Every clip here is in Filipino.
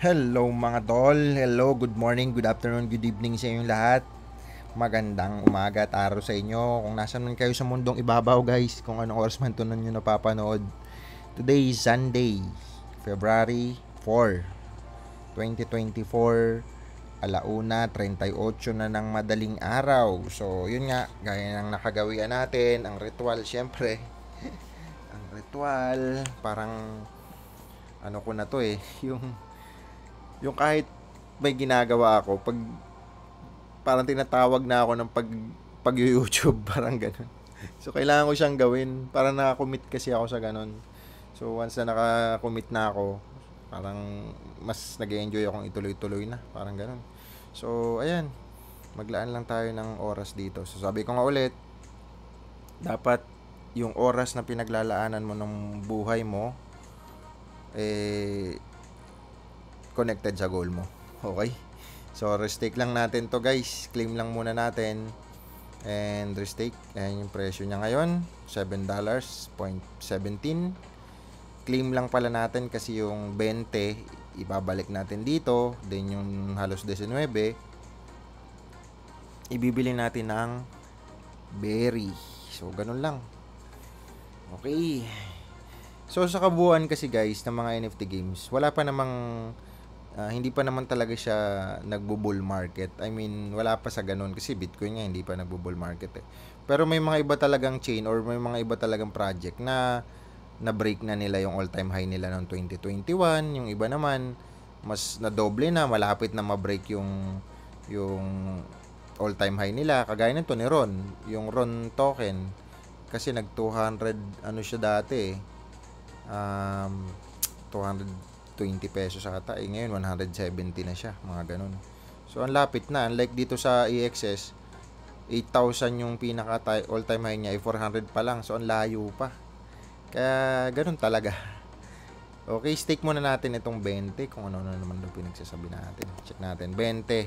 Hello mga tol, hello, good morning, good afternoon, good evening sa inyong lahat. Magandang umaga at araw sa inyo. Kung nasan man kayo sa mundong ibabaw guys, kung anong oras man ito nyo napapanood. Today is Sunday, February 4, 2024, alauna, 38 na ng madaling araw. So yun nga, gaya ng nakagawian natin, ang ritual syempre. Ang ritual, parang ano ko na to yung kahit may ginagawa ako, parang tinatawag na ako ng pag-YouTube, parang ganun. So, kailangan ko siyang gawin. Parang nakakommit kasi ako sa ganun. So, once na nakakommit na ako, parang mas nag-enjoy akong ituloy-tuloy na. Parang ganun. So, ayan. Maglaan lang tayo ng oras dito. So, sabi ko nga ulit, dapat yung oras na pinaglalaanan mo ng buhay mo, eh, connected sa goal mo. Okay? So, restake lang natin to guys. Claim lang muna natin. And restake. Ayan yung presyo niya ngayon. $7.17. Claim lang pala natin kasi yung 20 ibabalik natin dito. Then yung halos 19 ibibili natin ng berry. So, ganun lang. Okay. So, sa kabuuan kasi guys ng mga NFT games, wala pa namang hindi pa naman talaga siya nagbo-bull market. I mean, wala pa sa ganun kasi Bitcoin nga hindi pa nagbo-bull market eh. Pero may mga iba talagang chain or may mga iba talagang project na na-break na nila yung all-time high nila noong 2021. Yung iba naman, mas na-doble na, malapit na ma-break yung all-time high nila. Kagaya nito ni Ron, yung Ron token. Kasi nag 200, ano siya dati eh. 220 pesos ata. Ngayon, 170 na siya. Mga ganun. So, ang lapit na. Unlike dito sa EXS, 8,000 yung pinaka all-time high niya. 400 pa lang. So, ang layo pa. Kaya, ganun talaga. Okay, stake muna natin itong 20. Kung ano na naman yung pinagsasabi natin. Check natin. 20.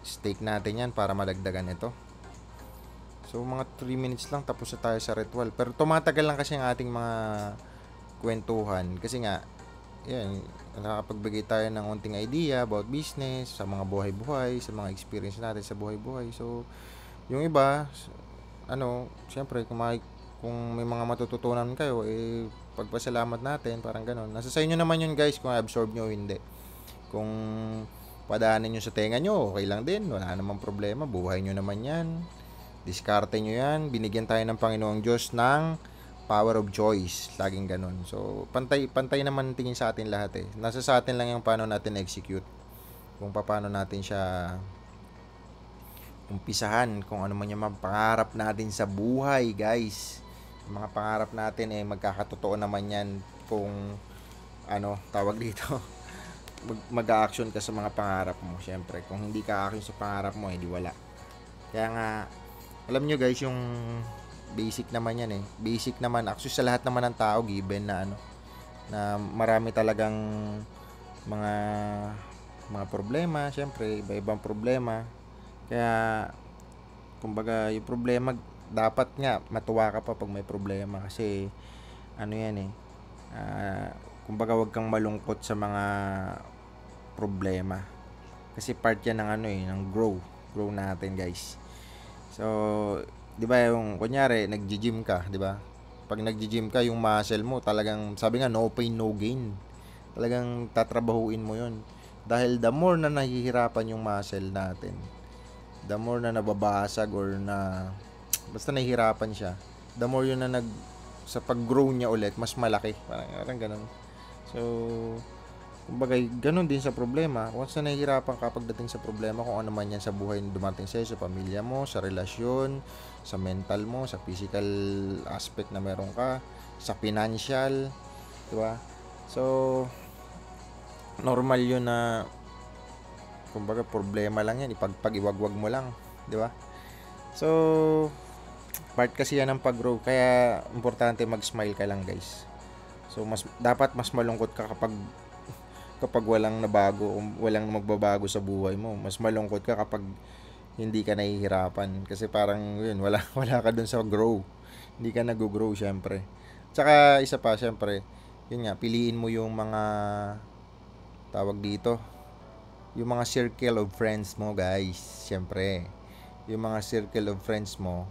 Stake natin yan para madagdagan ito. So, mga 3 minutes lang tapos na tayo sa ritual. Pero tumatagal lang kasi ang ating mga kwentuhan. Kasi nga, yan, nakakapagbigay tayo ng unting idea about business, sa mga buhay-buhay, sa mga experience natin sa buhay-buhay. So, yung iba, syempre, kung may mga matututunan kayo, pagpasalamat natin, parang ganon. Nasa sa inyo naman yun guys, kung absorb nyo o hindi. Kung padaanin nyo sa tenga nyo, okay lang din. Wala namang problema. Buhay nyo naman yan. Diskarte nyo yan. Binigyan tayo ng Panginoong Diyos ng power of choice. Laging ganun. So, pantay naman tingin sa atin lahat eh. Nasa sa atin lang yung paano natin execute. Kung paano natin siya umpisahan. Kung ano man yung mga pangarap natin sa buhay, guys. Yung mga pangarap natin magkakatotoo naman yan kung tawag dito. Mag-a-action ka sa mga pangarap mo. Siyempre, kung hindi ka action sa pangarap mo, hindi wala. Kaya nga, alam nyo guys, yung basic naman yan eh. Basic naman. Actually, sa lahat naman ng tao, given na na marami talagang mga problema. Siyempre, iba-ibang problema. Kaya, kumbaga, yung problema, dapat nga, matuwa ka pa pag may problema. Kasi, yan eh. Kumbaga, wag kang malungkot sa mga problema. Kasi part yan ng ng grow natin guys. So, 'di ba yung kunyari nagji-gym ka, 'di ba? Pag nagji-gym ka, yung muscle mo talagang sabi nga no pain no gain. Talagang tatrabahuin mo 'yon. Dahil the more na nahihirapan yung muscle natin, the more na nababasag or na basta nahihirapan siya, the more yun na sa pag-grow niya ulit, mas malaki. Parang ganun. So, kumbaga, ganun din sa problema. Once na nahihirapan ka pagdating sa problema, kung ano man yan sa buhay na dumating sa'yo, sa pamilya mo, sa relasyon, sa mental mo, sa physical aspect na meron ka, sa financial, di ba? So, normal yun na, kumbaga, problema lang yan. Pag-iwagwag mo lang, di ba? So, part kasi yan ng pag-grow. Kaya, importante mag-smile ka lang, guys. So, dapat mas malungkot ka kapag walang nabago, walang magbabago sa buhay mo. Mas malungkot ka kapag hindi ka nahihirapan kasi parang yun, wala ka dun sa grow. Hindi ka nag-grow syempre. Tsaka isa pa syempre, yun nga, piliin mo yung mga tawag dito, yung mga circle of friends mo, guys. Syempre, yung mga circle of friends mo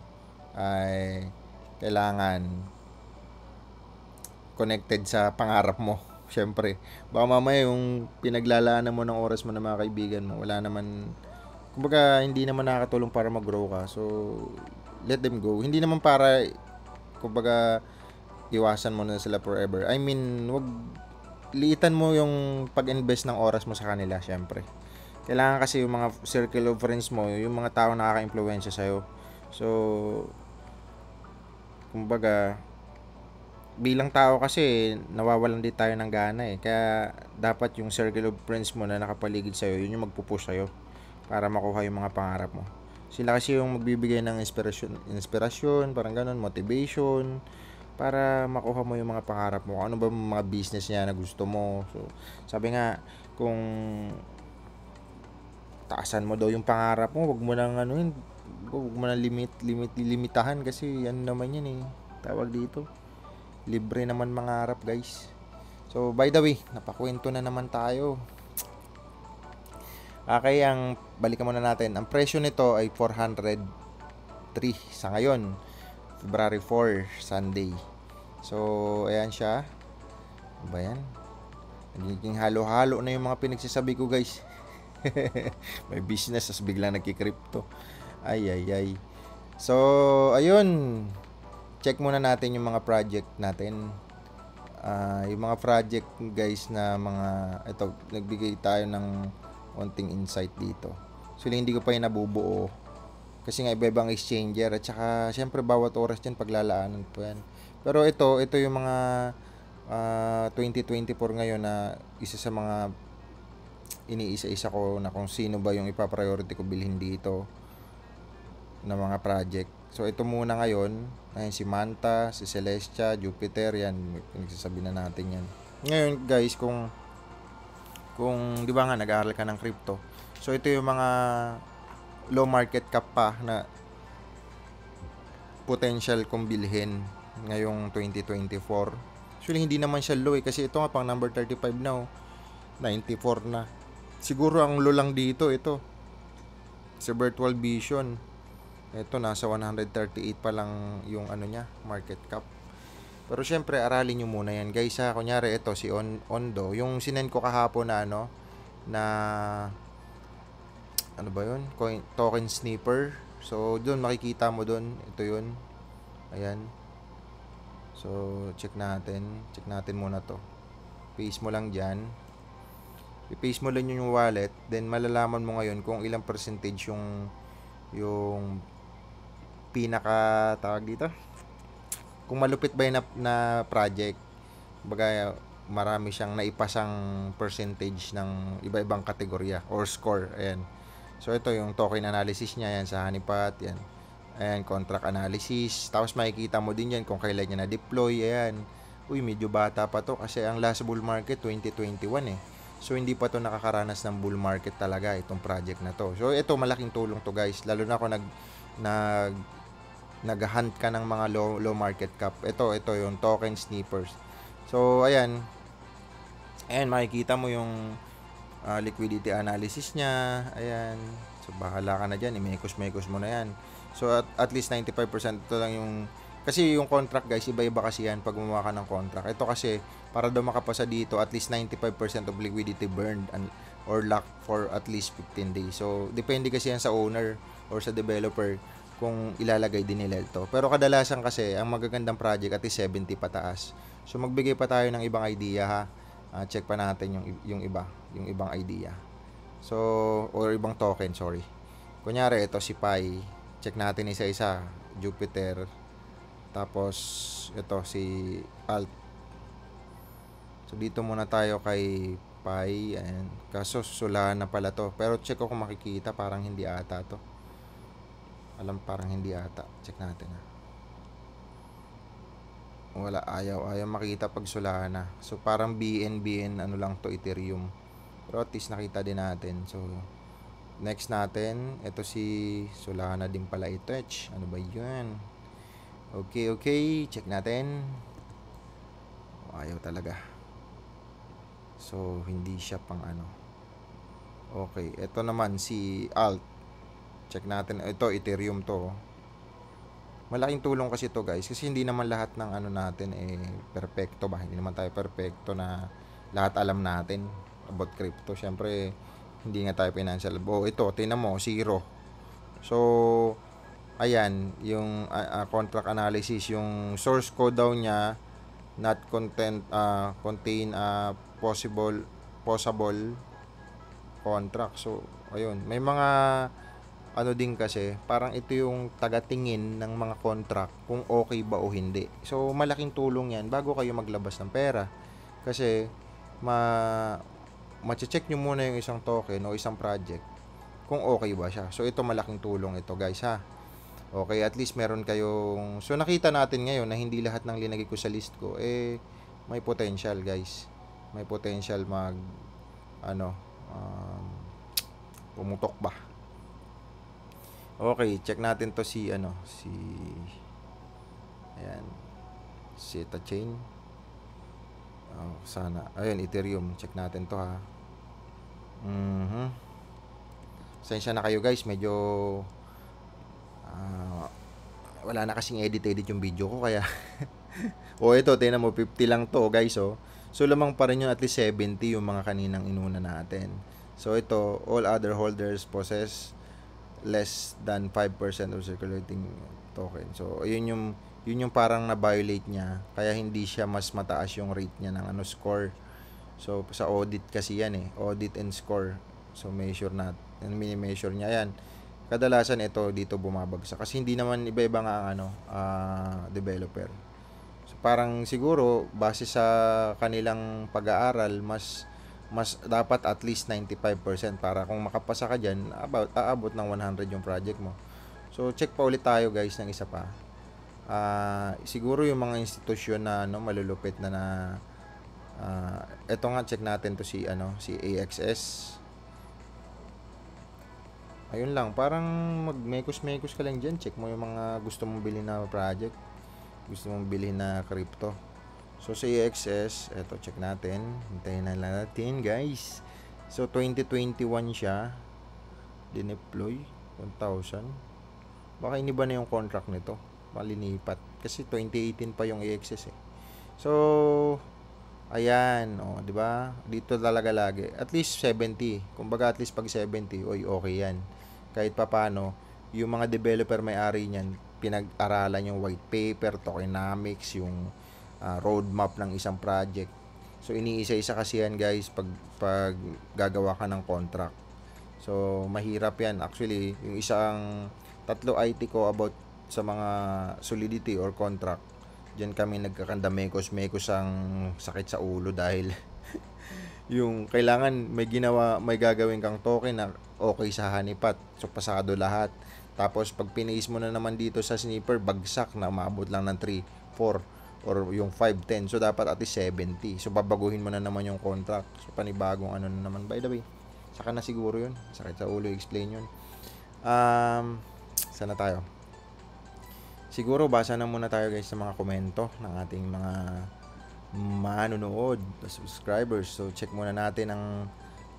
ay kailangan connected sa pangarap mo. Syempre, baka mamaya yung pinaglalaanan mo ng oras mo ng mga kaibigan mo, wala naman, kumbaga hindi naman nakakatulong para mag-grow ka. So, let them go. Hindi naman para, kumbaga, iwasan mo na sila forever. I mean, wag liitan mo yung pag-invest ng oras mo sa kanila, syempre. Kailangan kasi yung mga circle of friends mo, yung mga tao nakaka-impluwensya sa'yo. So, kumbaga, bilang tao kasi, nawawalan din tayo ng gana eh. Kaya, dapat yung circle of friends mo na nakapaligid sa'yo, yun yung magpupush sa'yo para makuha yung mga pangarap mo. Sila kasi yung magbibigay ng inspirasyon, parang ganun, motivation, para makuha mo yung mga pangarap mo. Ano ba mga business niya na gusto mo. So, sabi nga, kung taasan mo daw yung pangarap mo, wag mo nang wag mo nang limitahan kasi ano naman yan eh. Tawag dito. Libre naman mangarap, guys. So, by the way, napakwento na naman tayo. Okay, balikan muna natin. Ang presyo nito ay 403 sa ngayon. February 4, Sunday. So, ayan siya. Ano ba yan? Nagiging halo-halo na yung mga pinagsasabi ko, guys. May business, as biglang nagki-crypto. Ay. So, ayun. Check muna natin yung mga project natin. Yung mga project, guys, na mga, ito, nagbigay tayo ng konting insight dito. So, hindi ko pa yung nabubuo. Kasi nga iba-ibang exchanger at saka syempre bawat oras dyan paglalaanan po yan. Pero ito yung mga 2024 ngayon na isa sa mga iniisa-isa ko na kung sino ba yung ipa-priority ko bilhin dito na mga project. So ito muna ngayon, ayun si Manta, si Celestia, Jupiter, yan, pinagsasabi na natin yan. Ngayon guys, kung di ba nga nag-aaral ka ng crypto. So ito yung mga low market cap pa na potential kong bilhin ngayong 2024. Actually, hindi naman siya low eh, kasi ito nga pang number 35 na 94 na. Siguro ang low lang dito, ito. Sa Virtual Vision. Ito, nasa 138 pa lang yung ano niya, market cap. Pero syempre, aralin nyo muna yan. Guys ha, kunyari ito, si Ondo. Yung sinend ko kahapon na ano ba yun? Token sniffer. So, doon makikita mo doon. Ito yun. Ayan. So, check natin. Check natin muna to. Paste mo lang dyan. I-paste mo lang yung wallet. Then, malalaman mo ngayon kung ilang percentage yung pinaka, tawag dito. Kung malupit ba yun na project. Baga, marami siyang naipasang percentage ng iba-ibang kategorya or score. Ayan. So, ito yung token analysis niya. Yan sa Honeypot. Yan. Ayan, contract analysis. Tapos, makikita mo din yan kung kailan niya na-deploy. Ayan. Uy, medyo bata pa to. Kasi ang last bull market, 2021 eh. So, hindi pa to nakakaranas ng bull market talaga, itong project na to. So, ito, malaking tulong to, guys. Lalo na kung nag-hunt ka ng mga low market cap. Ito yung token snippers. So, ayan. Ayan, makikita mo yung liquidity analysis niya. Ayan. So, bahala ka na dyan. I-mekos mo na yan. So, at least 95% ito lang yung... Kasi yung contract, guys, iba-iba kasi yan pag gumawa ka ng contract. Ito kasi, para daw makapasa dito, at least 95% of liquidity burned or locked for at least 15 days. So, depende kasi yan sa owner or sa developer kung ilalagay din nila ito. Pero kadalasan kasi, ang magagandang project at least 70 pataas. So, magbigay pa tayo ng ibang idea, ha. Check pa natin yung ibang idea. So, or ibang token, sorry. Kunyari, ito si Pi. Check natin isa-isa. Jupiter. Tapos, ito si Alt. So, dito muna tayo kay Pi. Ayan. Kaso, sulahan na pala to. Pero check ko kung makikita. Parang hindi ata to. Parang hindi ata. Check natin, ha. Wala, ayaw makita pag Solana. So parang BN ano lang to, Ethereum. Pero at least nakita din natin. So next natin, ito si Solana din pala ito. Ano ba 'yun? Okay, check natin. Ayaw talaga. So, hindi siya pang ano. Okay, ito naman si Alt. Check natin. Ito, Ethereum to. Malaking tulong kasi to guys. Kasi hindi naman lahat ng ano natin perfecto ba? Hindi naman tayo perfecto na lahat alam natin about crypto. Siyempre, hindi nga tayo financial. Ito, tingnan mo, zero. So, ayan, yung contract analysis, yung source code daw niya, not contain possible contract. So, ayun, may mga ano din kasi, parang ito yung tagatingin ng mga contract kung okay ba o hindi. So, malaking tulong yan bago kayo maglabas ng pera. Kasi, ma-check nyo muna yung isang token o isang project kung okay ba siya. So, ito malaking tulong ito guys ha. Okay, at least meron kayong... So, nakita natin ngayon na hindi lahat ng linagay ko sa list ko, may potential guys. May potential pumutok ba. Okay, check natin to si ayan, Zeta Chain. Sana. Ayun, Ethereum. Check natin to ha. Sensya na kayo guys, medyo wala na kasing edit yung video ko kaya ito, tingnan mo 50 lang to guys So lamang pa rin yung at least 70 yung mga kaninang inuna natin. So ito, all other holders possess less than 5% of circulating token. So yun yung parang na-violate niya kaya hindi siya mas mataas yung rate niya ng score. So sa audit kasi yan audit and score. So measure mini-measure niya yan. Kadalasan ito dito bumabagsak kasi hindi naman iba-iba nga ang developer. So parang siguro base sa kanilang pag-aaral mas dapat at least 95% para kung makapasa ka diyan aabot ng 100 yung project mo. So check pa ulit tayo guys ng isa pa. Siguro yung mga institusyon na malulupit na ito nga check natin to si AXS. Ayun lang, parang magmekos-mekos ka lang dyan. Check mo yung mga gusto mong bilhin na project. Gusto mong bilhin na crypto. So, sa AXS, eto, check natin. Hintayin na lang natin, guys. So, 2021 siya. Dineploy. 1,000. Baka iniba na yung contract nito. Malinipat. Kasi 2018 pa yung AXS So, ayan. Di ba? Dito talaga lagi. At least 70. Kumbaga, at least pag 70, okay yan. Kahit papano, yung mga developer may-ari niyan, pinag-aralan yung white paper, tokenomics, yung roadmap ng isang project. So, iniisa-isa kasi yan guys pag gagawa ka ng contract. So, mahirap yan. Actually, yung isang tatlo IT ko about sa mga solidity or contract, diyan kami nagkakandamekos ang sakit sa ulo dahil yung kailangan may gagawin kang token na okay sa honeypot. So, pasado lahat. Tapos, pag pinace mo na naman dito sa snipper, bagsak na umabot lang ng 3, 4, or yung 5, 10. So, dapat at least 70. So, babaguhin mo na naman yung contract. So, panibagong na naman. By the way, saka na siguro yun. Sakit sa ulo, explain yun. Sana tayo? Siguro, basa na muna tayo guys sa mga komento ng ating mga manonood, subscribers. So, check muna natin ang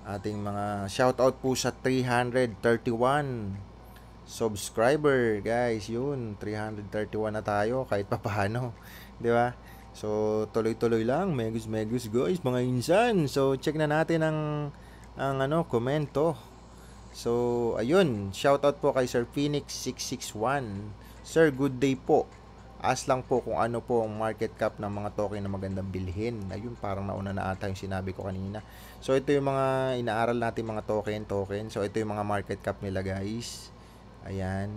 ating mga shoutout po sa 331 subscriber, guys. Yun, 331 na tayo kahit papaano, di ba? So, tuloy-tuloy lang, megus guys, mga insan. So, check na natin ang komento. So, ayun, shoutout po kay Sir Phoenix 661. Sir, good day po. Ask lang po kung ano po ang market cap ng mga token na magandang bilhin. Ayun, parang nauna na ata yung sinabi ko kanina. So, ito yung mga inaaral natin mga token. So, ito yung mga market cap nila guys. Ayan.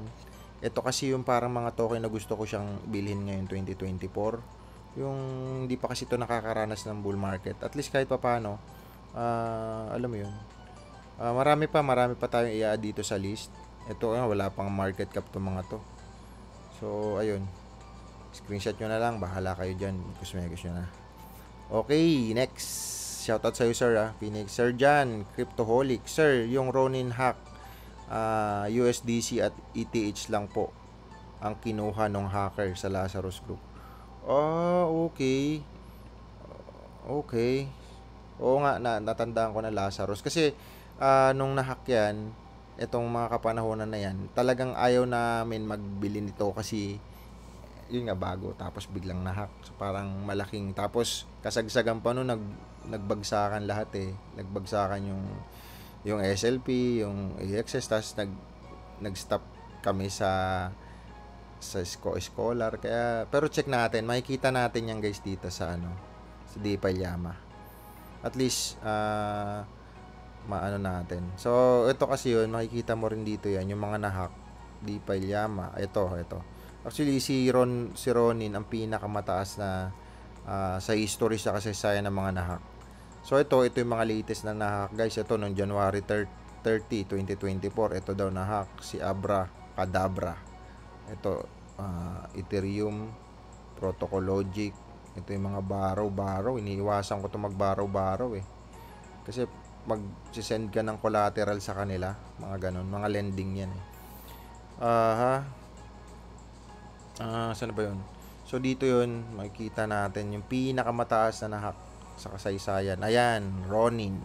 Ito kasi yung parang mga token na gusto ko siyang bilhin ngayon 2024. Yung hindi pa kasi ito nakakaranas ng bull market. At least kahit pa paano, alam mo yun. Marami pa tayong i-add dito sa list. Ito, wala pang market cap to mga to. So, ayun. Screenshot nyo na lang. Bahala kayo dyan. Kusmegos nyo na. Okay, next. Shoutout sa'yo, sir, Phoenix. Sir Jan, Cryptoholic. Sir, yung Ronin hack, USDC at ETH lang po ang kinuha ng hacker sa Lazarus Group. Okay. Okay. Oo nga, natandaan ko na Lazarus. Kasi, nung nahack yan, itong mga kapanahonan na yan, talagang ayaw namin magbili nito kasi yun nga bago tapos biglang nahack. So, parang malaking tapos kasagsagan pa noon nagbagsakan lahat eh. Nagbagsakan yung SLP, yung AXS tapos nag-stop kami sa scholar kaya pero check natin, makikita natin yan guys dito sa sa Dipayama. At least maano natin. So ito kasi yun, makikita mo rin dito yan yung mga nahack Dipayama. Ito. Actually, si Ronin ang pinakamataas na sa history sa kasaysayan ng mga nahack. So, ito yung mga latest na nahack. Guys, ito noong January 30, 2024. Ito daw nahack. Si Abra Cadabra. Ito, Ethereum, Protocol Logic. Ito yung mga baraw. Iniiwasan ko ito magbaraw eh. Kasi mag-send ka ng collateral sa kanila. Mga ganun. Mga lending yan eh. Saan ba yun? So, dito yun, makikita natin yung pinakamataas na nahack sa kasaysayan. Ayan, Ronin.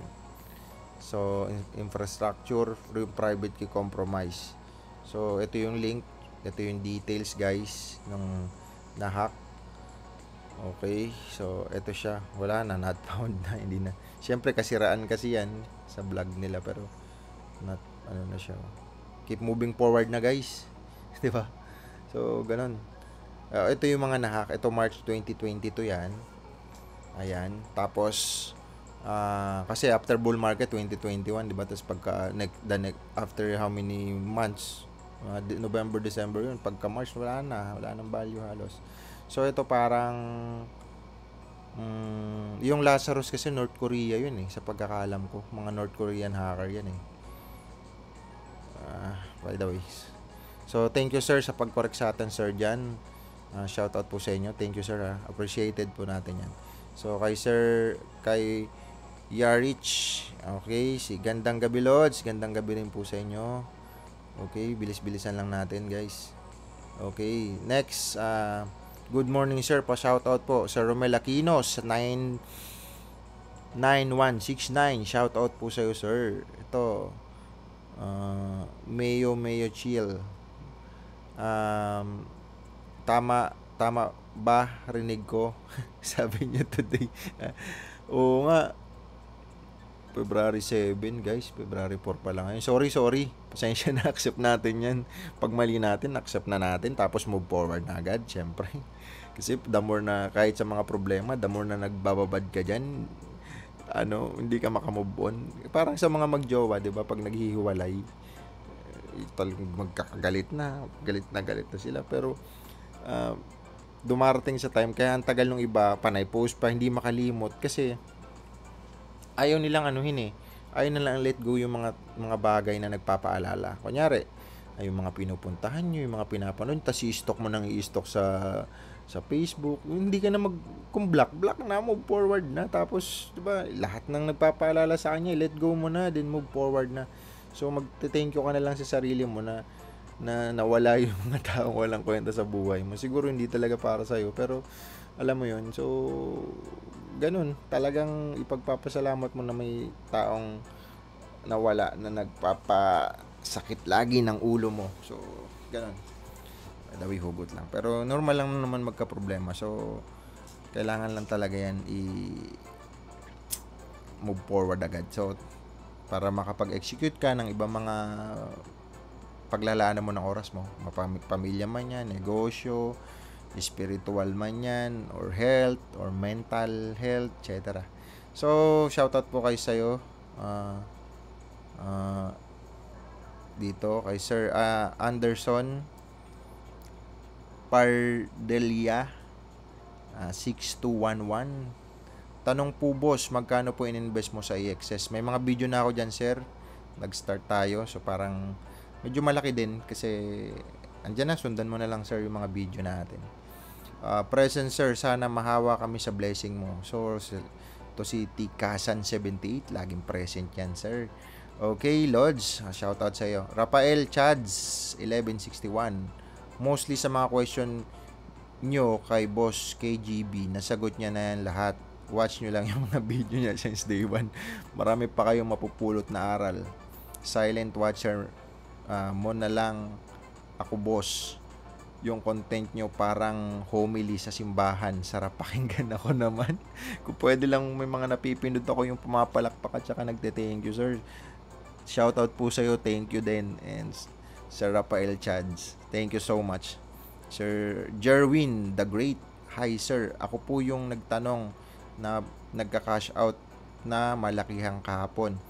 So, infrastructure, private key compromise. So, ito yung link. Ito yung details, guys, ng nahack. Okay, so, ito siya. Wala na, not found na. Hindi na. Siyempre, kasiraan kasi yan sa vlog nila, pero not, na siya. Keep moving forward na, guys. Diba? So, ganun. Ito yung mga nahack. Ito March 2022 yan. Ayan. Tapos, kasi after bull market 2021, diba? Tapos pagka, after how many months? November, December yun. Pagka March, wala nang value halos. So, ito parang, yung Lazarus kasi North Korea yun eh. Sa pagkakalam ko. Mga North Korean hacker yan eh. By the way. So, thank you sir sa pag-correct sa atin sir dyan. Shout out po sa inyo. Thank you sir. Appreciated po natin yan. So, kay Yarich. Okay, si Gandang Gabi Lods. Gandang gabi rin po sa inyo. Okay, bilis-bilisan lang natin guys. Okay, next. Good morning sir. Pa-shout out po sa Romel Aquinos 99169. Shout out po sa iyo sir. Ito. Mayo Chill. Tama ba rinig ko? Sabi niya today. Oo nga. February 7 guys, February 4 pa lang ngayon. Sorry. Pasensya na, accept natin yan. Pag mali natin, accept na natin. Tapos move forward na agad, syempre. Kasi the more na, kahit sa mga problema, the more na nagbababad ka dyan, hindi ka makamove on. Parang sa mga magjowa, di ba? Pag naghihiwalay, talagang magkakagalit na. Galit na sila. Pero, dumarating sa time, kaya ang tagal nung iba, panay post pa, hindi makalimot. Kasi, ayaw nilang ayaw nilang let go yung mga bagay na nagpapaalala. Kunyari, ay yung mga pinupuntahan nyo, yung mga pinapanood, tas i-stock mo nang i-stock sa Facebook, hindi ka na kung block na, move forward na. Tapos, diba, lahat ng nagpapaalala sa kanya, let go mo na, then move forward na. So, magte-thank you ka na lang sa sarili mo na nawala yung mga taong walang kwenta sa buhay mo. Siguro hindi talaga para sa'yo, pero alam mo yun. So, ganun. Talagang ipagpapasalamat mo na may taong nawala na nagpapasakit lagi ng ulo mo. So, ganun. Dawi hugot lang. Pero normal lang naman magka-problema. So, kailangan lang talaga yan move forward agad. So, para makapag-execute ka ng ibang mga paglalaanan mo ng oras mo. Pamilya man yan, negosyo, spiritual man yan, or health, or mental health, etc. So, shoutout po kayo sa'yo. Dito, kay Sir Anderson Pardelia 6211. Tanong po boss, magkano po in-invest mo sa EXS? May mga video na ako dyan sir. Nag-start tayo. So parang medyo malaki din kasi andyan na, sundan mo na lang sir yung mga video natin. Present sir, sana mahawa kami sa blessing mo. So to si Tikasan78, laging present yan sir. Okay Lods, shoutout sa iyo. Rafael Chads 1161. Mostly sa mga question nyo kay Boss KGB, nasagot niya na yan lahat. watch nyo lang yung mga video niya since day 1. Marami pa kayong mapupulot na aral. Silent watcher mo na lang ako, boss. Yung content nyo parang homily sa simbahan. Sarap pakinggan. Ako naman. Kung pwede lang, may mga napipindot ako yung pumapalakpak at saka nagte-thank you, sir. Shoutout po sa'yo. Thank you din. And Sir Rafael Chads, thank you so much. Sir Jerwin the Great, hi sir. Ako po yung nagtanong na nagka-cash out na malakihang kahapon.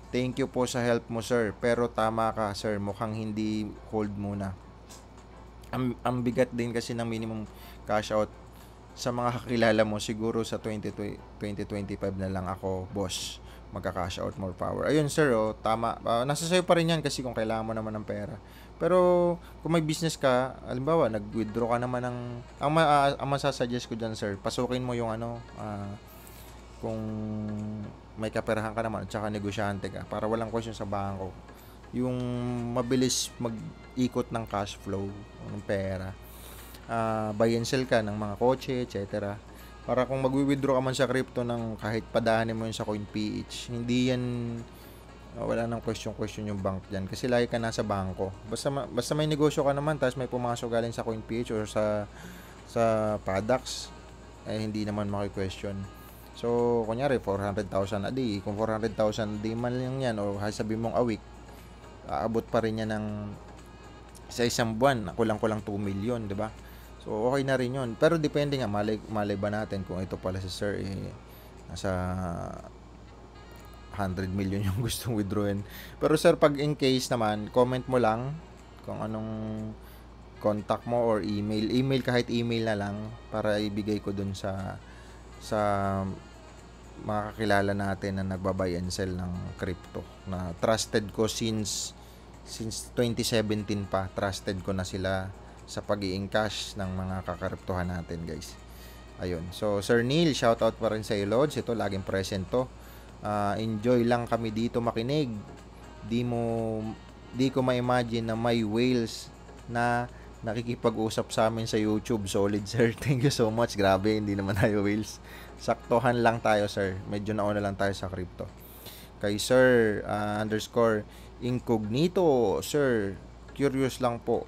Thank you po sa help mo, sir. Pero tama ka, sir. Mukhang hindi hold muna. Ang bigat din kasi ng minimum cash out sa mga kakilala mo. Siguro sa 2025 na lang ako, boss, magka-cash out, more power. Ayun, sir, tama. Nasa sayo pa rin yan kasi kung kailangan mo naman ng pera. Pero kung may business ka, halimbawa, nag-withdraw ka naman ng... Ang masasuggest ko dyan, sir, pasukin mo yung kung may kaperahan ka naman at saka negosyante ka para walang question sa bangko. Yung mabilis mag-ikot ng cash flow ng pera, buy and sell ka ng mga kotse, etc. Para kung mag-withdraw ka man sa crypto ng kahit padahanin mo yun sa CoinPH, hindi yan, wala nang question yung bank dyan kasi lagi ka nasa bangko. Basta may negosyo ka naman tapos may pumasok galing sa CoinPH or sa products, hindi naman maki-question. So kunyari 400,000 a day, kung 400,000 a day man lang yan o sabi mong a week, aabot pa rin yan ng sa isang buwan, kulang-kulang 2 million, di ba? So okay na rin yun. Pero depende nga, malay ba natin kung ito pala si sir nasa 100 million yung gustong withdrawin. Pero sir, pag in case naman, comment mo lang kung anong contact mo or email kahit email na lang para ibigay ko dun sa mga kakilala natin na nagbabay and sell ng crypto na trusted ko since 2017 pa. Trusted ko na sila sa pag-i-encash ng mga kakariptohan natin, guys. Ayun. So Sir Neil, shoutout pa rin sa iyo, Lods. Ito laging present to. Enjoy lang kami dito makinig. Di ko ma-imagine na may whales na nakikipag-usap sa amin sa YouTube. Solid, sir. Thank you so much. Grabe, hindi naman tayo whales. Saktohan lang tayo, sir. Medyo nauna lang tayo sa crypto. Kay Sir _ Incognito, sir, curious lang po.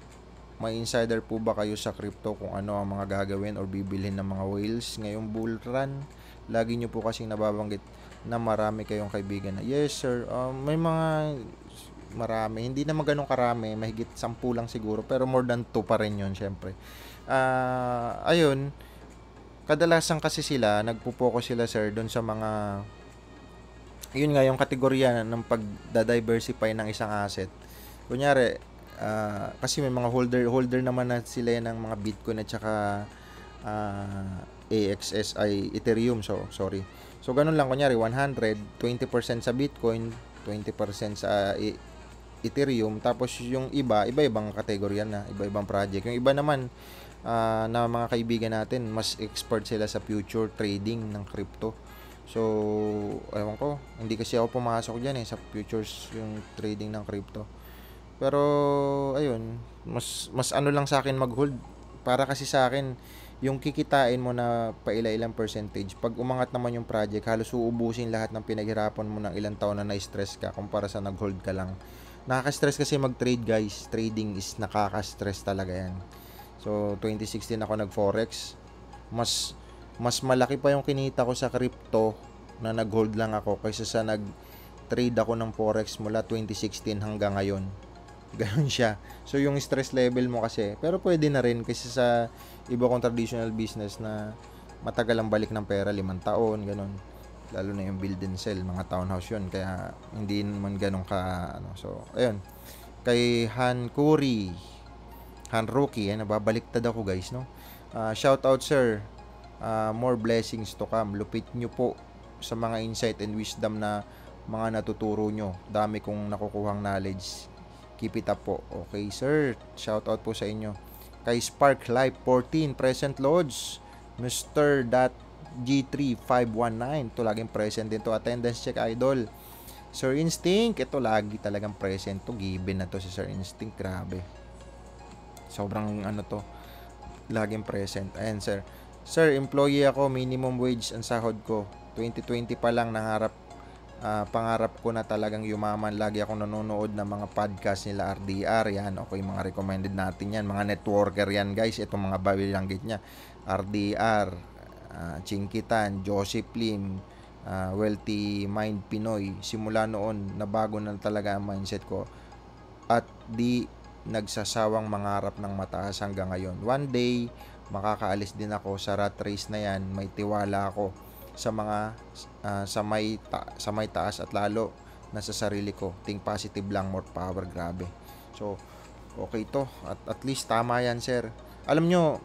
May insider po ba kayo sa crypto kung ano ang mga gagawin or bibilhin ng mga whales ngayong bull run? Lagi nyo po kasing nababanggit na marami kayong kaibigan na. Yes, sir. May mga marami. Hindi naman ganun karami. Mahigit 10 lang siguro. Pero more than 2 pa rin yun, syempre. Ayun. Kadalasan kasi sila, nagpo-focus sila, sir, doon sa mga... Yun nga, yung kategorya ng pag-diversify ng isang asset. Kunyari, kasi may mga holder naman na sila ng mga Bitcoin at saka AXS ay Ethereum. So, sorry. So, ganun lang. Kunyari, 100, 20% sa Bitcoin, 20% sa Ethereum. Tapos, yung iba-ibang kategorya na, iba-ibang project. Yung iba naman, na mga kaibigan natin, mas expert sila sa future trading ng crypto. So, ewan ko, hindi kasi ako pumasok dyan sa futures, yung trading ng crypto. Pero, ayun, mas ano lang sa akin mag-hold. Para kasi sa akin, yung kikitain mo na paila-ilang percentage, pag umangat naman yung project, halos uubusin lahat ng pinaghirapan mo ng ilang taon na na-stress ka kumpara sa nag-hold ka lang. Nakaka-stress kasi mag-trade, guys. Trading is nakaka-stress talaga yan. So, 2016 ako nag-forex. Mas malaki pa yung kinita ko sa crypto na nag-hold lang ako kaysa sa nag-trade ako ng forex mula 2016 hanggang ngayon. Ganun siya. So, yung stress level mo kasi, pero pwede na rin kasi sa iba kong traditional business na matagal ang balik ng pera, 5 taon, ganun. Lalo na yung build and sell, mga townhouse yun. Kaya, hindi naman ganun ka, So, ayun. Kay Han Rookie, nababaliktad ako, guys, no? Shout out, sir. More blessings to come. Lupit nyo po sa mga insight and wisdom na mga natuturo nyo. Dami kong nakukuhang knowledge. Keep it up po. Okay, sir. Shout out po sa inyo. Kay Spark Life 14, present Lodge. Mr. G3519. Ito laging present din to. Attendance check, idol. Sir Instinct. Ito lagi talagang present to. Given na to si Sir Instinct. Grabe. Sobrang to. Laging present. Ayan, sir. Sir, employee ako, minimum wage ang sahod ko. 2020 pa lang pangarap ko na talagang yumaman. Lagi akong nanonood ng mga podcast nila RDR. Yan, okay, mga recommended natin yan. Mga networker yan, guys. Itong mga babilanggit niya. RDR, Chinkitan, Joseph Lim, Wealthy Mind Pinoy. Simula noon, nabago na talaga ang mindset ko. At di nagsasawang mangarap ng mataas hanggang ngayon. One day, makakaalis din ako sa rat race na yan. May tiwala ako sa mga sa may taas at lalo na sa sarili ko. Think positive lang, more power. Grabe. So, okay to. At least tama yan, sir. Alam nyo,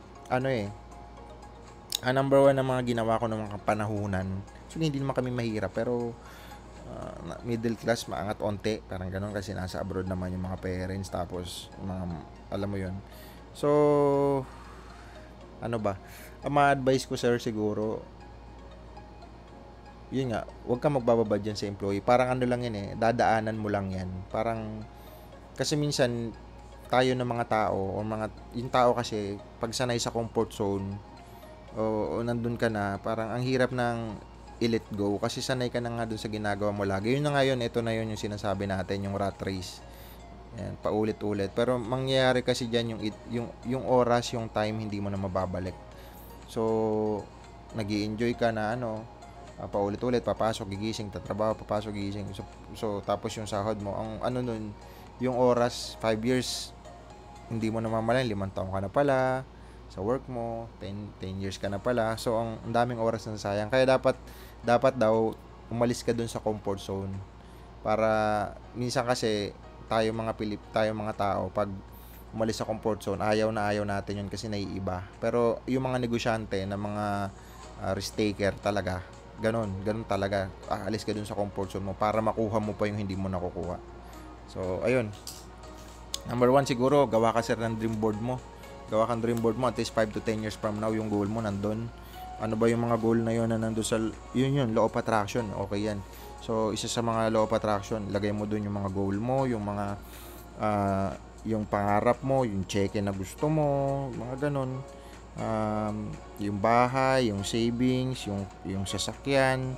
number one na mga ginawa ko ng mga panahunan. So, hindi naman kami mahirap, pero middle class, maangat onte, parang ganun, kasi nasa abroad naman yung mga parents, tapos mga, alam mo yun. So, ano ba, ang ma-advise ko, sir, siguro, yun nga, huwag ka magbababa dyan sa employee. Parang ano lang yan dadaanan mo lang yan. Parang, kasi minsan, tayo ng mga tao, o yung tao kasi, pag sanay sa comfort zone, o nandun ka na, parang ang hirap ng i-let go, kasi sanay ka na nga dun sa ginagawa mo lagi. Yun na nga yun, ito na yun yung sinasabi natin, yung rat race. Yan, paulit-ulit. Pero mangyayari kasi dyan yung oras, yung time, hindi mo na mababalik. So, nag-i-enjoy ka na paulit-ulit, papasok, gigising, tatrabaho, papasok, gigising. So tapos yung sahod mo, ang nun, yung oras, 5 years, hindi mo na mamalayan, 5 taon ka na pala sa work mo, 10 years ka na pala. So ang daming oras na sayang. Kaya dapat daw umalis ka dun sa comfort zone. Para minsan kasi tayo mga tao, pag umalis sa comfort zone, ayaw natin yun kasi naiiba. Pero yung mga negosyante na mga risk taker talaga, ganun talaga, aalis ka dun sa comfort zone mo para makuha mo pa yung hindi mo nakukuha. So ayun, number 1 siguro, gawa ka, sir, ng dream board mo. Gawa kang dream board mo, at least 5 to 10 years from now, yung goal mo nandun. Ano ba yung mga goal na yun na nandun sa, yun, law of attraction, okay yan. So isa sa mga law of attraction, lagay mo dun yung mga goal mo, yung mga yung pangarap mo, yung cheque na gusto mo, mga ganun. Yung bahay, yung savings, yung sasakyan,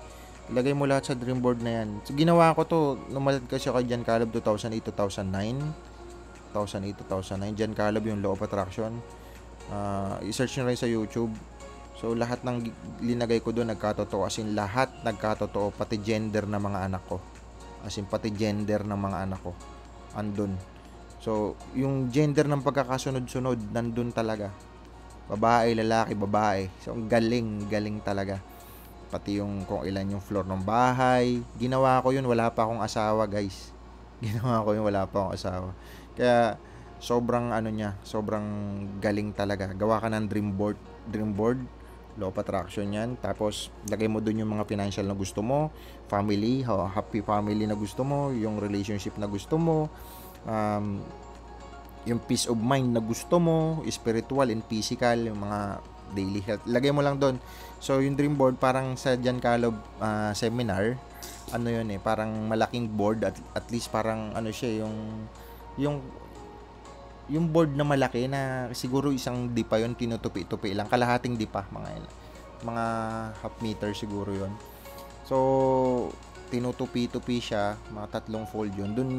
ilagay mo lahat sa dream board na yan. So, ginawa ko to, numalat kasi ako Jan Caleb 2008-2009, Jan Caleb, yung law of attraction. I-search nyo rin sa YouTube. So lahat ng linagay ko doon nagkatotoo, as in lahat nagkatotoo, pati gender ng mga anak ko, andun. So yung gender ng pagkakasunod-sunod nandun talaga, babae, lalaki, babae. So ang galing talaga. Pati yung kung ilan yung floor ng bahay, ginawa ko yun, wala pa akong asawa, guys. Kaya sobrang sobrang galing talaga. Gawa ka ng dream board, law of attraction yan. Tapos lagay mo dun yung mga financial na gusto mo, family, happy family na gusto mo, yung relationship na gusto mo, yung peace of mind na gusto mo, spiritual and physical, yung mga daily health, lagay mo lang doon. So yung dream board, parang sa Jan Caleb seminar, parang malaking board, at least parang siya, yung board na malaki na siguro isang dipa yun, tinutupi-tupi lang, kalahating dipa, mga half meter siguro yun. So tinutupi-tupi siya, mga 3 fold yun. Dun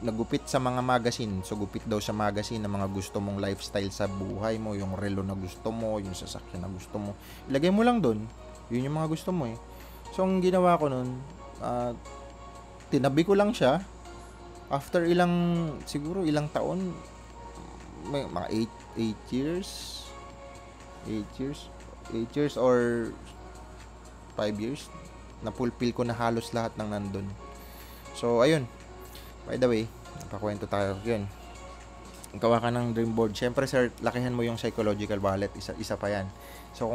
nagupit sa mga magazine. So gupit daw sa magazine ng mga gusto mong lifestyle sa buhay mo, yung relo na gusto mo, yung sasakyan na gusto mo, ilagay mo lang dun. Yun yung mga gusto mo So ang ginawa ko nun, tinabi ko lang siya. After siguro ilang taon, may mga 8 years or 5 years, napulpil ko na halos lahat ng nandun. So ayun, by the way, napakwento tayo yun. Gawa ka ng dream board. Syempre, sir, lakihan mo yung psychological wallet, isa pa yan. So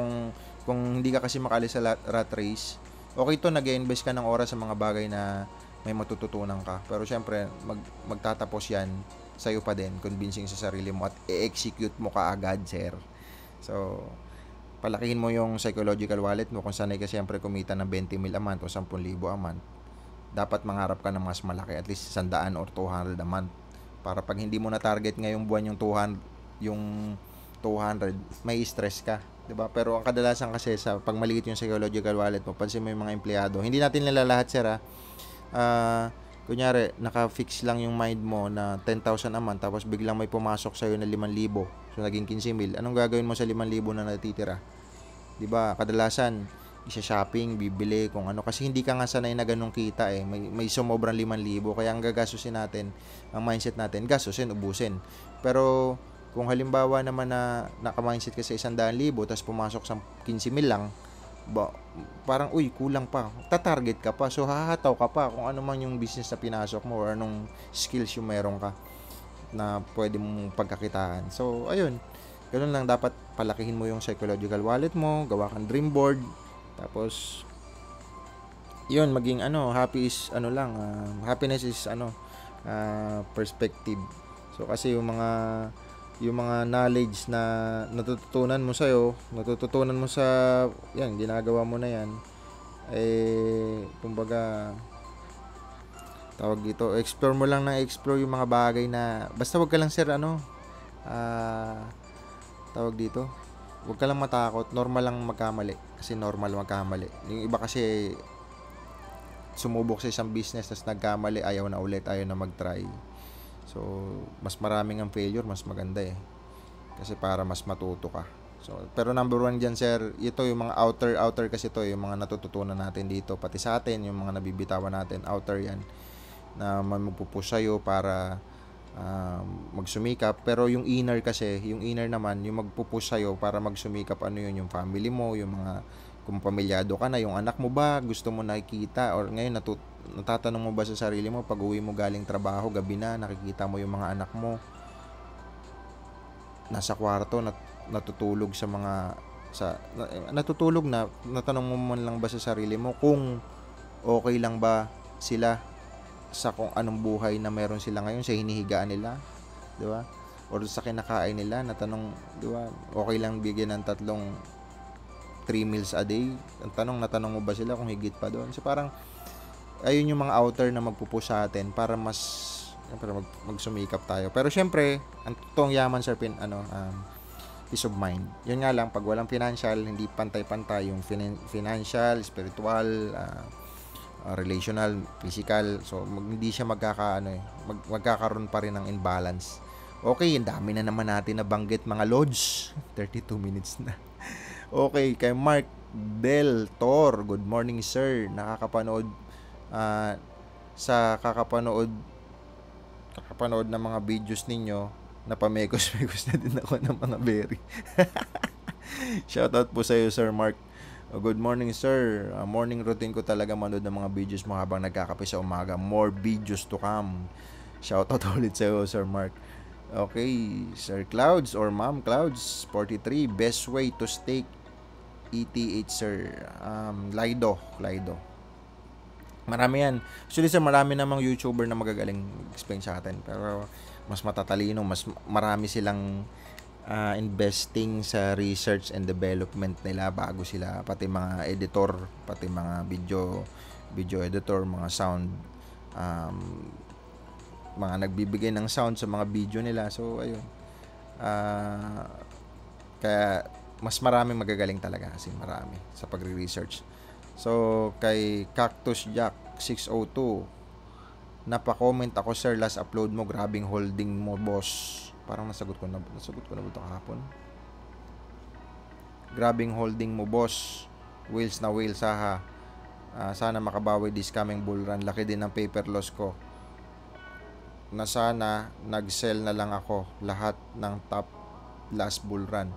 kung hindi ka kasi makaalis sa rat race, okay to, nag-invest ka ng oras sa mga bagay na may matututunan ka. Pero syempre, magtatapos yan sa'yo pa din, convincing sa sarili mo, at i-execute mo kaagad, sir. So palakihin mo yung psychological wallet mo. Kung sanay ka siyempre kumita ng 20,000 a month o 10,000 a month, dapat mangarap ka ng mas malaki, at least 100 or 200 a month, para pag hindi mo na target ngayong buwan yung 200, may stress ka, 'Di ba? Pero ang kadalasan kasi sa pag maliit yung psychological wallet mo, pansin mo yung mga empleyado, hindi natin nila lahat, sir, kunyari, naka-fix lang yung mind mo na 10,000 a month, tapos biglang may pumasok sa'yo na 5,000. So, naging 15,000. Anong gagawin mo sa 5,000 na natitira? 'Di ba? Kadalasan, isa-shopping, bibili, kung ano. Kasi hindi ka nga sanay na ganung kita eh. May sumobrang 5,000. Kaya ang gagastusin natin, ang mindset natin, gastusin, ubusin. Pero, kung halimbawa naman na naka-mindset ka sa 100,000, tapos pumasok sa 15,000 lang, parang kulang pa, tatarget ka pa, so hahataw ka pa kung ano man yung business na pinasok mo or anong skills yung meron ka na pwede mong pagkakitaan. So ayun, ganun lang, dapat palakihin mo yung psychological wallet mo, gawa kang dream board, tapos yun, maging happiness is perspective. So kasi yung mga knowledge na natututunan mo sa yan, ginagawa mo na yan, kumbaga, tawag dito, explore mo lang na explore yung mga bagay na, basta wag ka lang, sir, tawag dito, wag ka lang matakot, normal lang magkamali, kasi normal magkamali. Yung iba kasi, sumubok sa isang business, tapos nagkamali, ayaw na mag-try. So, mas maraming ang failure, mas maganda eh. Kasi para mas matuto ka. So, pero number 1 dyan, sir, ito yung mga outer kasi ito, yung mga natututunan natin dito. Pati sa atin, yung mga nabibitawan natin, outer yan. Na magpupush sa'yo para magsumikap. Pero yung inner kasi, yung inner naman, yung magpupush sa'yo para magsumikap, yung family mo, yung mga, kung pamilyado ka na, yung anak mo ba, gusto mo nakikita, or ngayon natatanong mo ba sa sarili mo, pag uwi mo galing trabaho, gabi na, nakikita mo yung mga anak mo nasa kwarto, natutulog natutulog na, natanong mo man lang ba sa sarili mo kung okay lang ba sila sa kung anong buhay na meron sila ngayon, sa hinihigaan nila, di ba? Or sa kinakain nila, natanong, di ba? Okay lang bigyan ng 3 meals a day. Ang natanong mo ba sila kung higit pa doon? So parang ayun yung mga outer na magpupush sa atin para magsumikap tayo. Pero syempre, ang totoong yaman, sir, peace of mind. Yun nga lang, pag walang financial, hindi pantay-pantay yung financial, spiritual, relational, physical. So hindi siya magkakaroon pa rin ng imbalance. Okay, ang dami na naman natin nabanggit, mga lords. 32 minutes na. Okay, kay Mark Del Tor, good morning, sir. Nakakapanood ng mga videos ninyo, napamekos-mekos na din ako ng mga berry. Shoutout po sa iyo, Sir Mark. Good morning, sir. Morning routine ko talaga manood ng mga videos mo habang nagkakape sa umaga. More videos to come. Shoutout ulit sa iyo, Sir Mark. Okay, Sir Clouds or Ma'am Clouds 43, best way to stake ETH, sir. Lido. Marami yan. Actually, sir, marami namang YouTuber na magagaling explain sa atin. Pero mas matatalino, mas marami silang investing sa research and development nila bago sila, pati mga editor, pati mga video editor, mga sound, mga nagbibigay ng sound sa mga video nila. So ayun, kaya mas maraming magagaling talaga, kasi marami sa pagre-research. So kay Cactus Jack 602, napa-comment ako, sir, last upload mo, grabing holding mo, boss. Parang nasagot ko na ba ito kahapon? Grabing holding mo, boss. Wheels na wheels, ha. Sana makabawi this coming bull run. Laki din ng paper loss ko. Na sana nag-sell na lang ako lahat ng top last bull run.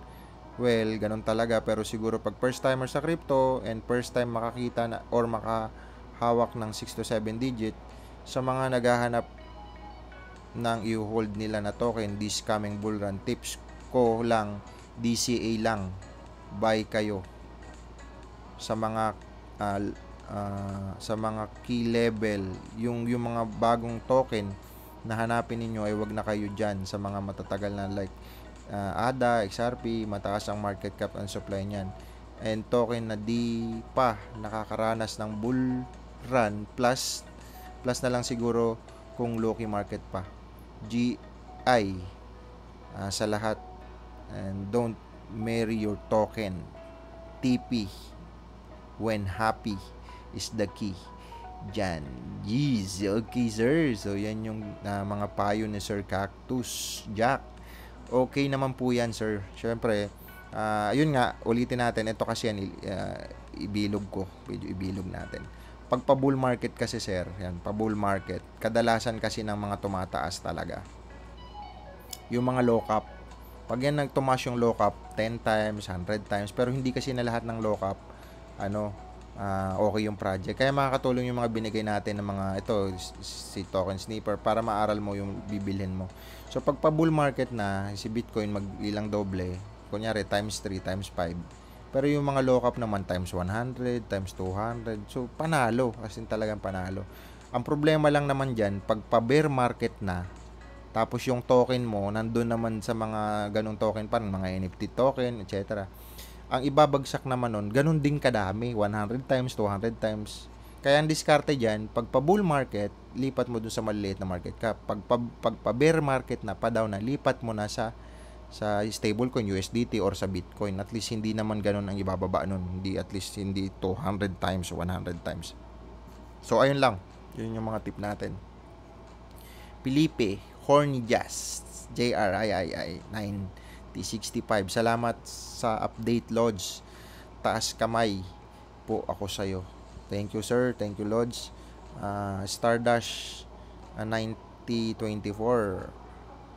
Well, ganun talaga, pero siguro pag first timer sa crypto and first time makakita na or makahawak ng 6 to 7 digit, sa mga naghahanap ng i-hold nila na token this coming bull run, tips ko lang, DCA lang, buy kayo sa mga key level, yung mga bagong token na hanapin ninyo, ay wag na kayo dyan sa mga matatagal na like ADA, XRP, mataas ang market cap and supply niyan, and token na di pa nakakaranas ng bull run, plus na lang siguro kung low-key market pa. GI sa lahat, and don't marry your token. TP when happy is the key. Jan. Jeez. Okay, sir. So, yan yung mga payo ni Sir Cactus Jack. Okay naman po yan, sir. Siyempre, yun nga, ulitin natin. Ito kasi yan, ibilog ko. Medyo ibilog natin. Pag pa-bull market kasi, sir, yan, pa-bull market, kadalasan kasi ng mga tumataas talaga. Yung mga lock-up, pag yan nagtumaas yung lock-up, 10 times, 100 times, pero hindi kasi na lahat ng lock-up, okay yung project. Kaya makakatulong yung mga binigay natin ng mga ito, si token sniffer, para maaral mo yung bibilhin mo. So pag pa bull market na si Bitcoin mag-ilang doble, kunyari times 3, times 5. Pero yung mga lockup naman times 100, times 200. So panalo, as in talagang panalo. Ang problema lang naman diyan, pag pa bear market na, tapos yung token mo nandun naman sa mga ganung token pa, mga NFT token, etc. Ang ibabagsak naman nun, ganun din kadami, 100 times, 200 times. Kaya ang diskarte dyan, pag pa-bull market, lipat mo dun sa maliliit na market cap. Pag pa-bear market na, pa-down na, lipat mo na sa stablecoin, USDT, or sa Bitcoin. At least hindi naman ganun ang ibababa nun. Hindi, at least hindi 200 times, 100 times. So, ayun lang. Yun yung mga tip natin. Felipe, Horny Jazz, JRIII 9T65. Salamat sa update, Lodge. Taas kamay po ako sa'yo. Thank you, sir. Thank you, Lodge. Stardash 9024.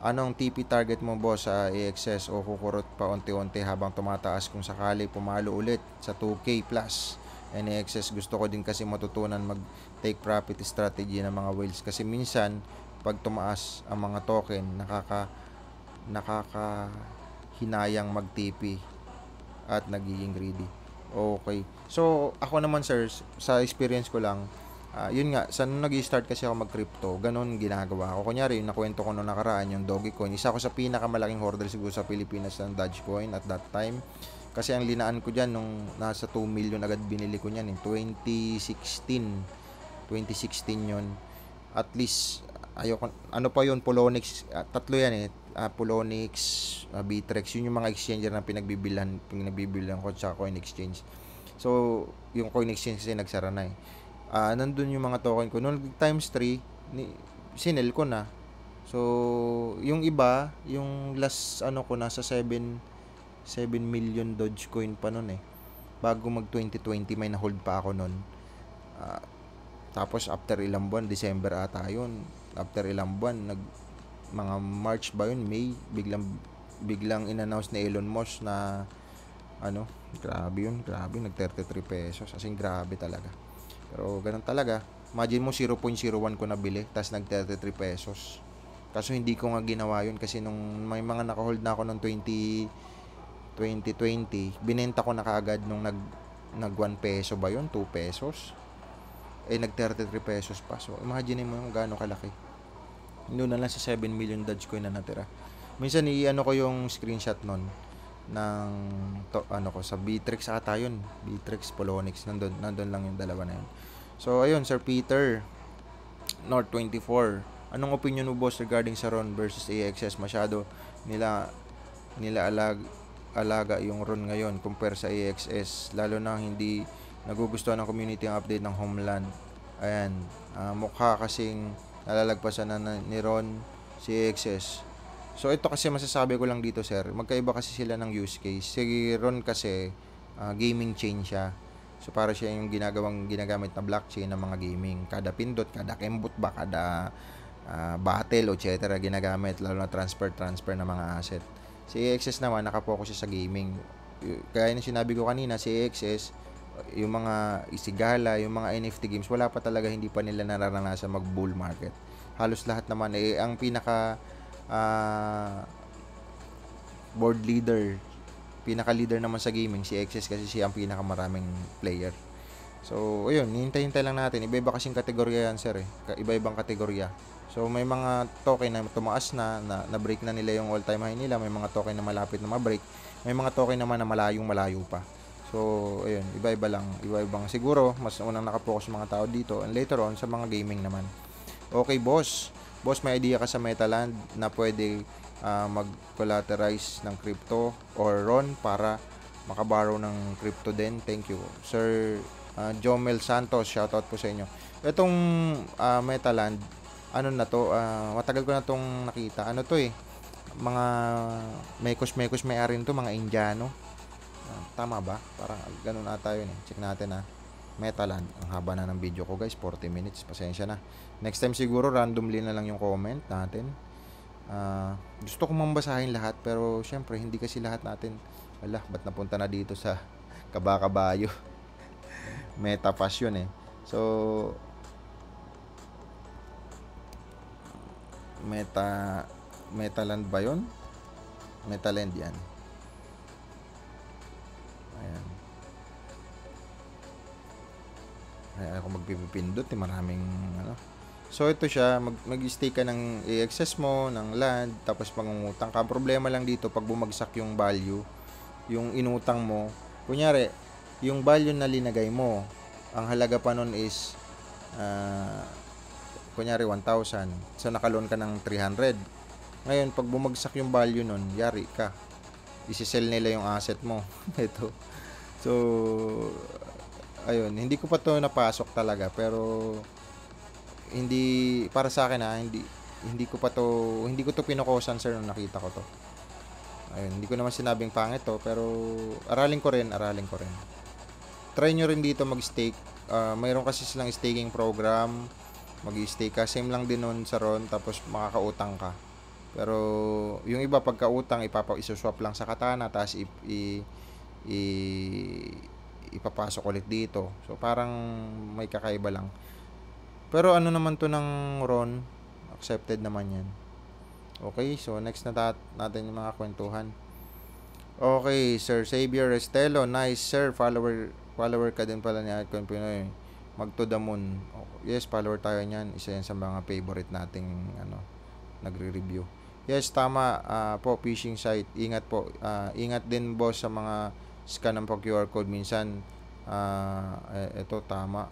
Anong TP target mo, boss, sa AXS o kukurot pa unti-unti habang tumataas kung sakali pumalo ulit sa 2K plus? AXS, gusto ko din kasi matutunan mag-take profit strategy ng mga whales. Kasi minsan, pag tumaas ang mga token, hinayang mag-TP at nagiging greedy. Okay. So, ako naman, sir, sa experience ko lang, yun nga, sa nung nag-start kasi ako mag-crypto, ganun ginagawa ko. Kunyari, yung nakwento ko nung nakaraan, yung Dogecoin, isa ko sa pinakamalaking hoarder siguro sa Pilipinas ng Dogecoin at that time. Kasi ang linaan ko dyan, nung nasa 2 million agad binili ko niyan, 2016 yun. At least, ayoko, ano pa yun, Polonix, tatlo yan Polonix, Bittrex, yun yung mga exchanger na pinagbibilan ko sa Coin Exchange. So, yung Coin Exchange kasi nagsara na nandun yung mga token ko. Noong times 3, sinel ko na. So, yung iba, yung last ko nasa 7 million Dogecoin pa nun bago mag 2020 may na-hold pa ako nun. Tapos after ilang buwan, December ata yun. After ilang buwan, mga March ba yun, May, biglang in-announce ni Elon Musk na grabe yun, nag 33 pesos. As in, grabe talaga. Pero ganun talaga. Imagine mo 0.01 ko nabili, tapos nag 33 pesos. Kaso hindi ko nga ginawa yun kasi nung may mga naka-hold na ako noong 2020, binenta ko na kaagad nung nag 1 peso ba yun, 2 pesos. Nag 33 pesos pa. So, imagine mo yung gaano kalaki. Doon na lang sa 7 million Dogecoin na natira. Minsan ko yung screenshot nun ng sa Bittrex ata yun. Bittrex, Polonix, nandun lang yung dalawa na yun. So, ayun, Sir Peter, North 24. Anong opinion mo, boss, regarding sa RON versus AXS? Masyado nila alaga yung RON ngayon compare sa AXS. Lalo na hindi nagugustuhan ng community ang update ng Homeland. Ayan, mukha kasing nalalagpasan na ni Ron si AXS. So, ito kasi masasabi ko lang dito, sir. Magkaiba kasi sila ng use case. Si Ron kasi, gaming chain siya. So, para siya yung ginagamit na blockchain ng mga gaming. Kada pindot, kada kembot ba, kada battle, etc. ginagamit. Lalo na transfer ng mga asset. Si AXS naman, nakapokus siya sa gaming. Kaya yung sinabi ko kanina, si AXS, yung mga isigala, yung mga NFT games, wala pa talaga, hindi pa nila nararanasan mag-bull market. Halos lahat naman, ang pinaka board leader, pinaka-leader naman sa gaming, si XS kasi siya ang pinakamaraming player. So, ayun, hintay-hintay lang natin. Iba-iba kasing kategorya yan, sir. Iba-ibang kategorya. So, may mga token na tumaas na-break na nila yung all-time high nila. May mga token na malapit na ma-break. May mga token naman na malayo pa. So, ayun, iba-iba lang. Iba-ibang siguro, mas unang nakapokus mga tao dito. And later on, sa mga gaming naman. Okay, boss. Boss, may idea ka sa Metaland na pwede mag-collateralize ng crypto or RON para makaborrow ng crypto din. Thank you. Sir Jomel Santos, shoutout po sa inyo. Itong Metaland, ano na to, matagal ko na tong nakita. Ano to mga mekos may-ari nito, mga Indiano. Tama ba? Parang ganun ata yun Check natin Metaland. Ang haba na ng video ko guys, 40 minutes. Pasensya na. Next time siguro randomly na lang yung comment natin. Gusto ko mambasahin lahat pero syempre hindi kasi lahat natin. Ba't napunta na dito sa kabakabayo? Metapass yun So Metaland ba yun? Metaland yan. Ayan. Ayan ako magpipindot maraming So ito siya, mag-stay ka ng i-access mo ng land, tapos pangungutang ka. Ang problema lang dito pag bumagsak yung value, yung inutang mo, kunyari, yung value na linagay mo, ang halaga pa nun is kunyari 1,000. So nakaloan ka ng 300. Ngayon pag bumagsak yung value nun, yari ka. Isi-sell nila yung asset mo. Ito. So ayun, hindi ko pa to napasok talaga pero hindi para sa akin hindi ko to pinokosan sir nung nakita ko to. Ayun, hindi ko naman sinabing pangit to pero aralin ko rin. Try nyo rin dito mag-stake. Mayroon kasi silang staking program. Mag-stake ka, same lang din nun sa RON, tapos makakautang ka. Pero yung iba pagkautang isuswap lang sa Katana tapos ipapasok ulit dito. So parang may kakaiba lang. Pero ano naman to ng RON, accepted naman yan. Okay, so next na natin yung mga kwentuhan. Okay, Sir Xavier Estelo, nice sir, follower ka din pala ni Icon Pinoy. Mag to the moon. Yes, follower tayo niyan. Isa yan sa mga favorite nating nagre-review. Yes, tama po, phishing site. Ingat po. Ingat din boss sa mga scan ng QR code minsan. Ito tama.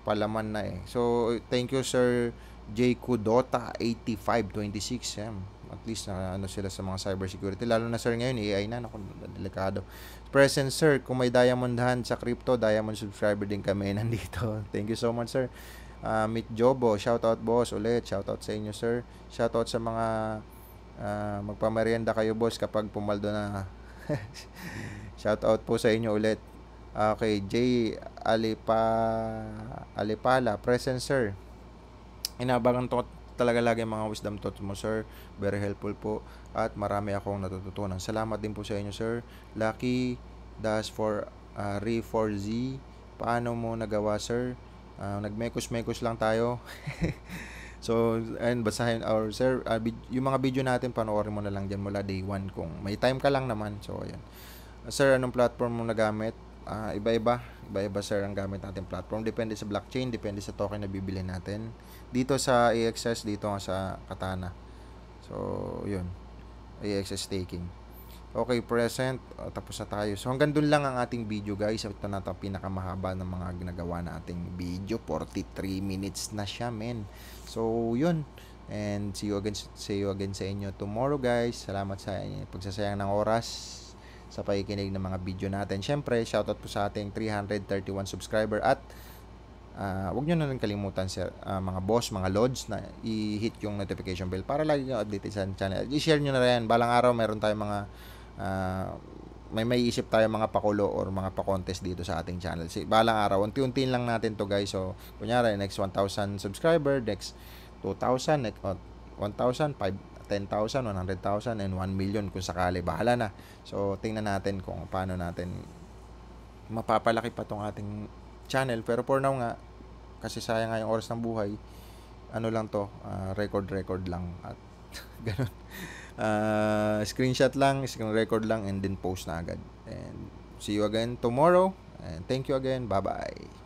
Palaman na So, thank you Sir J. Kudota 8526. At least na sila sa mga cybersecurity. Lalo na sir ngayon, AI na. Naku, delikado. Present sir, kung may Diamond Hand sa crypto, Diamond subscriber din kami nandito. Thank you so much sir. Meet Jobo, shoutout boss ulit. Shoutout sa inyo sir. Shoutout sa mga magpamerienda kayo boss kapag pumaldo na. Shoutout po sa inyo ulit. Okay, J. Alipala, present sir. Inabangan to talaga lagi mga wisdom thoughts mo sir. Very helpful po at marami akong natututunan. Salamat din po sa inyo sir. Lucky dash for Re4Z. Paano mo nagawa sir? Nagmekos-mekos lang tayo. So, and basahin our sir, yung mga video natin panoorin mo na lang diyan mula day 1 kung may time ka lang naman. So, ayan. Sir, anong platform mo nagamit? Iba-iba sir ang gamit natin platform. Depende sa blockchain, depende sa token na bibili natin. Dito sa AXS, dito nga sa Katana. So, yun. AXS staking. Okay, present. Tapos na tayo. So, hanggang dun lang ang ating video guys. Ito na ito pinakamahaba ng mga ginagawa nating video. 43 minutes na siya, men. So, yun. And see you again sa inyo tomorrow guys. Salamat sa pagsasayang ng oras sa pakikinig ng mga video natin. Syempre, shoutout po sa ating 331 subscriber at huwag nyo na rin kalimutan mga boss, mga lords na i-hit yung notification bell para lagi kang updated sa channel. I-share nyo na rin. Balang araw, meron tayong mga may isip tayo mga pakulo or mga pa-contest dito sa ating channel. Balang araw, unti-untiin lang natin to guys. So, kunyari, next 1,000 subscriber, next 2,000, next 1,000, 10,000, 100,000, and 1 million kung sakali. Bahala na. So, tingnan natin kung paano natin mapapalaki pa tong ating channel. Pero for now nga, kasi sayang nga yung oras ng buhay, ano lang to, record lang. At ganun. Screenshot lang, screen record lang, and then post na agad. And see you again tomorrow. And thank you again. Bye-bye.